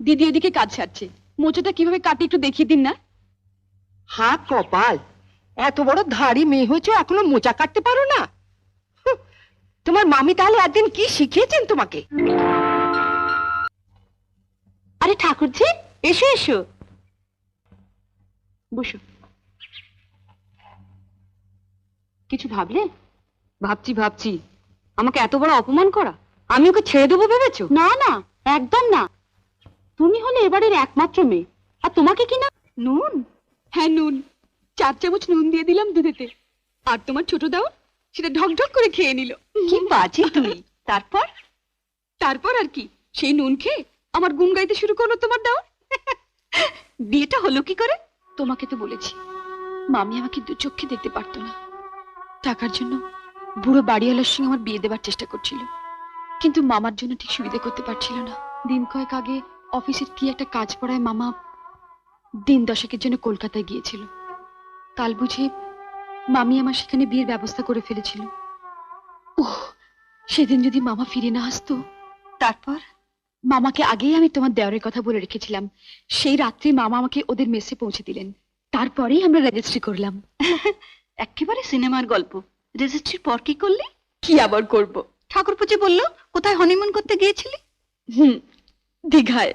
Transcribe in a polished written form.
দিদি এদিকে কাজ সারছে, মোচাটা কিভাবে কাটি একটু দেখিয়ে দিন না। হা কপাল, এত বড় ধাড়ি মেয়ে হয়েছে এখনো মোচা কাটতে পারো না? হুঁ, তোমার মামি তাহলে একদিন কি শিখিয়েছেন তোমাকে? আরে ঠাকুরজি, এসো এসো, বসো। কিছু ভাবলে? ভাবছি ভাবছি, আমাকে এত বড় অপমান করা, আমি ওকে ছেড়ে দেবো ভেবেছো? না না, একদম না। তুমি হলে এবারের একমাত্র মেয়ে, আর তোমাকে কি না নুন। হ্যাঁ নুন, 4 চামচ নুন দিয়ে দিলাম দুধেতে, আর তোমার ছোট দাও সেটা ঢকঢক করে খেয়ে নিল। কি বাজে তুই। তারপর? তারপর আর কি, সেই নুন খেয়ে আমার গুণ গাইতে শুরু করলো তোমার দাও। বিয়েটা হলো কি করে? তোমাকে তো বলেছি, মামি আমাকে দু চোখে দেখতে পারতো না। টাকার জন্য বুড়ো বাড়িওয়ালার সঙ্গে আমার বিয়ে দেবার চেষ্টা করছিল, কিন্তু মামার জন্য ঠিক সুবিধা করতে পারছিল না। দিন কয়েক আগে অফিসের কি একটা কাজ পড়ায় মামা দিন 10 জন্য কলকাতায় গিয়েছিল। কাল বুঝে মামি আমার সেখানে বিয়ের ব্যবস্থা করে ফেলেছিল। ওহ, সেদিন যদি মামা ফিরে না আসতো। তারপর মামাকে আগেই আমি তোমার দেওয়ারের কথা বলে রেখেছিলাম, সেই রাত্রে মামা আমাকে ওদের মেসে পৌঁছে দিলেন, তারপরেই আমরা রেজিস্ট্রি করলাম। একেবারে সিনেমার গল্প। রেজিস্ট্রির পর কি করলে? কি আবার করব, ঠাকুরপো যে বললো কোথায় হনিমুন করতে গিয়েছিলি? দীঘায়।